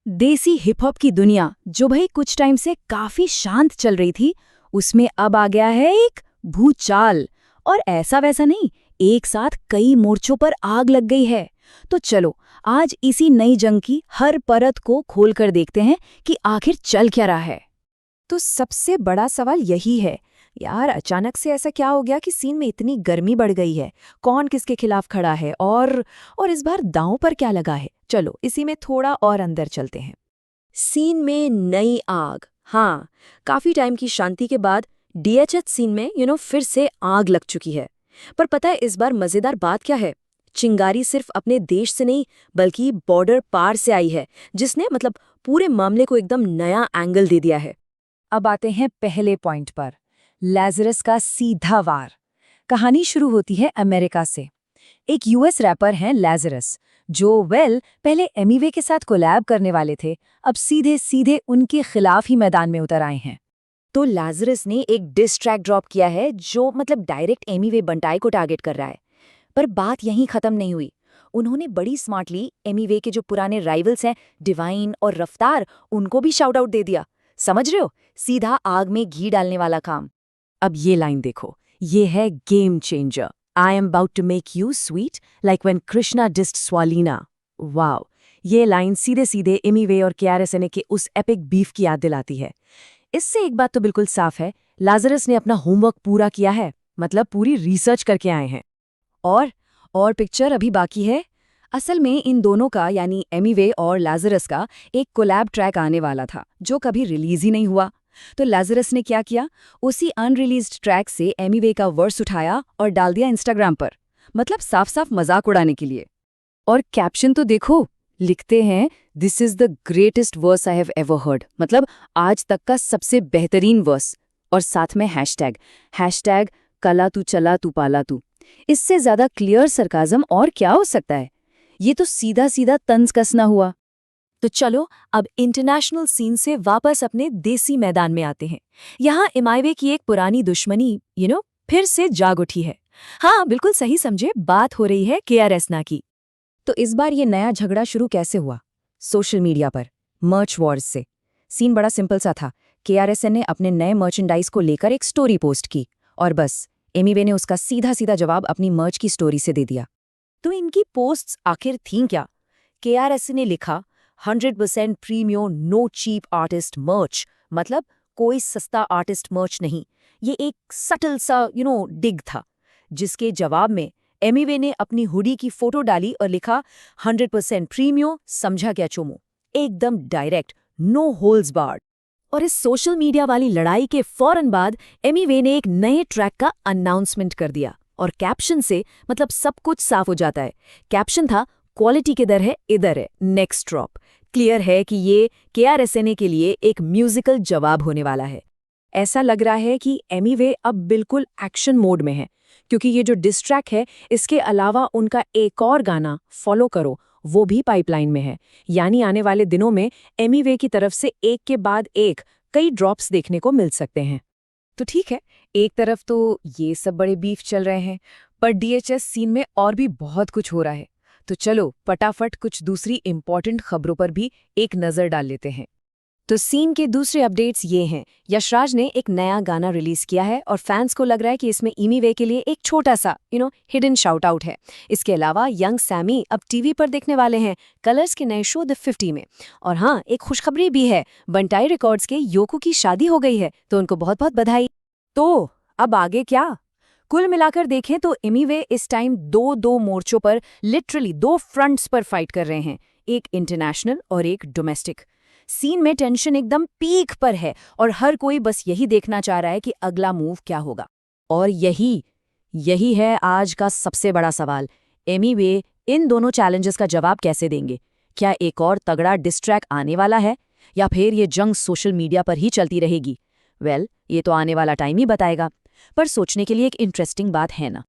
देसी hip hop की दुनिया जो भाई कुछ टाइम से काफी शांत चल रही थी, उसमें अब आ गया है एक भूचाल। और ऐसा वैसा नहीं, एक साथ कई मोर्चों पर आग लग गई है। तो चलो आज इसी नई जंग की हर परत को खोलकर देखते हैं कि आखिर चल क्या रहा है। तो सबसे बड़ा सवाल यही है यार, अचानक से ऐसा क्या हो गया कि सीन में इतनी गर्मी बढ़ गई है। कौन किसके खिलाफ खड़ा है और इस बार दांव पर क्या लगा है। चलो इसी में थोड़ा और अंदर चलते हैं। सीन में नई आग। हाँ, काफी टाइम की शांति के बाद डीएचएच सीन में फिर से आग लग चुकी है। पर पता है इस बार मजेदार बात क्या है? चिंगारी सिर्फ अपने देश से नहीं बल्कि बॉर्डर पार से आई है, जिसने मतलब पूरे मामले को एकदम नया एंगल दे दिया है। अब आते हैं पहले पॉइंट पर, लैज़रस का सीधा वार। कहानी शुरू होती है अमेरिका से। एक यूएस रैपर हैं लैज़रस, जो पहले एमिवे के साथ कोलैब करने वाले थे, अब सीधे सीधे उनके खिलाफ ही मैदान में उतर आए हैं। तो लैज़रस ने एक डिस ट्रैक ड्रॉप किया है जो मतलब डायरेक्ट एमिवे बंटाई को टारगेट कर रहा है। पर बात यहीं खत्म नहीं हुई। उन्होंने बड़ी स्मार्टली एमिवे के जो पुराने राइवल्स हैं डिवाइन और रफ्तार, उनको भी शाउट आउट दे दिया। समझ रहे हो, सीधा आग में घी डालने वाला काम। अब ये लाइन देखो, ये है game changer. I am about to make you sweet like when Krishna dissed स्वालिना। वाओ, ये लाइन सीधे सीधे एमिवे और केआरएसएनए के उस एपिक बीफ की याद दिलाती है। इससे एक बात तो बिल्कुल साफ है, लाज़रस ने अपना होमवर्क पूरा किया है, मतलब पूरी रिसर्च करके आए हैं। और पिक्चर अभी बाकी है। असल में इन दोनों का यानी एमिवे और लैज़रस का एक कोलैब ट्रैक आने वाला था जो कभी रिलीज ही नहीं हुआ। तो लैज़रस ने क्या किया, उसी अनरिलीज्ड ट्रैक से एमिवे का वर्स उठाया और डाल दिया इंस्टाग्राम पर, मतलब साफ साफ मजाक उड़ाने के लिए। और कैप्शन तो देखो, लिखते हैं this is the greatest verse I have ever heard, मतलब आज तक का सबसे बेहतरीन वर्स। और साथ में हैशटैग कला तू चला तू पाला तू। इससे ज्यादा क्लियर सरकाज़म और क्या हो सकता है। ये तो सीधा सीधा तंज कसना हुआ। तो चलो अब इंटरनेशनल सीन से वापस अपने देसी मैदान में आते हैं। यहाँ एमिवे की एक पुरानी दुश्मनी फिर से जाग उठी है। हाँ बिल्कुल सही समझे, बात हो रही है केआरएसएनए की। तो इस बार ये नया झगड़ा शुरू कैसे हुआ? सोशल मीडिया पर मर्च वॉर्स से। सीन बड़ा सिंपल सा था। केआरएसएनए ने अपने नए मर्चेंडाइज को लेकर एक स्टोरी पोस्ट की और बस एमिवे ने उसका सीधा सीधा जवाब अपनी मर्च की स्टोरी से दे दिया। तो इनकी पोस्ट्स आखिर थीं क्या? केआरएसएनए ने लिखा 100% प्रीमियम नो चीप आर्टिस्ट मर्च, मतलब कोई सस्ता आर्टिस्ट मर्च नहीं। ये एक सटल सा डिग था, जिसके जवाब में एमिवे ने अपनी हुडी की फोटो डाली और लिखा 100% प्रीमियम, समझा क्या चोमो, एकदम डायरेक्ट, नो होल्स बार्ड। और इस सोशल मीडिया वाली लड़ाई के फौरन बाद एमिवे ने एक नए ट्रैक का अनाउंसमेंट कर दिया और कैप्शन से मतलब सब कुछ साफ हो जाता है। कैप्शन था क्वालिटी किधर है, इधर है, नेक्स्ट ड्रॉप। क्लियर है कि ये केआरएसएनए के लिए एक म्यूजिकल जवाब होने वाला है। ऐसा लग रहा है कि एमिवे अब बिल्कुल एक्शन मोड में है, क्योंकि ये जो डिस ट्रैक है इसके अलावा उनका एक और गाना फॉलो करो वो भी पाइपलाइन में है। यानी आने वाले दिनों में एमिवे की तरफ से एक के बाद एक कई ड्रॉप्स देखने को मिल सकते हैं। तो ठीक है, एक तरफ तो ये सब बड़े बीफ चल रहे हैं, पर डीएचएस सीन में और भी बहुत कुछ हो रहा है। तो चलो फटाफट कुछ दूसरी इंपॉर्टेंट खबरों पर भी एक नज़र डाल लेते हैं। तो सीन के दूसरे अपडेट्स ये हैं, यशराज ने एक नया गाना रिलीज किया है और फैंस को लग रहा है कि इसमें एमिवे के लिए एक छोटा सा हिडन शाउट आउट है। इसके अलावा यंग सैमी अब टीवी पर देखने वाले हैं कलर्स के नए शो द 50 में। और हाँ, एक खुशखबरी भी है, बंटाई रिकॉर्ड्स के योको की शादी हो गई है, तो उनको बहुत बहुत बधाई। तो अब आगे क्या? कुल मिलाकर देखें तो एमिवे इस टाइम दो मोर्चों पर, लिटरली दो फ्रंट्स पर फाइट कर रहे हैं, एक इंटरनेशनल और एक डोमेस्टिक। सीन में टेंशन एकदम पीक पर है और हर कोई बस यही देखना चाह रहा है कि अगला मूव क्या होगा। और यही है आज का सबसे बड़ा सवाल, एमिवे इन दोनों चैलेंजेस का जवाब कैसे देंगे? क्या एक और तगड़ा डिस ट्रैक आने वाला है या फिर ये जंग सोशल मीडिया पर ही चलती रहेगी? ये तो आने वाला टाइम ही बताएगा। पर सोचने के लिए एक इंटरेस्टिंग बात है ना।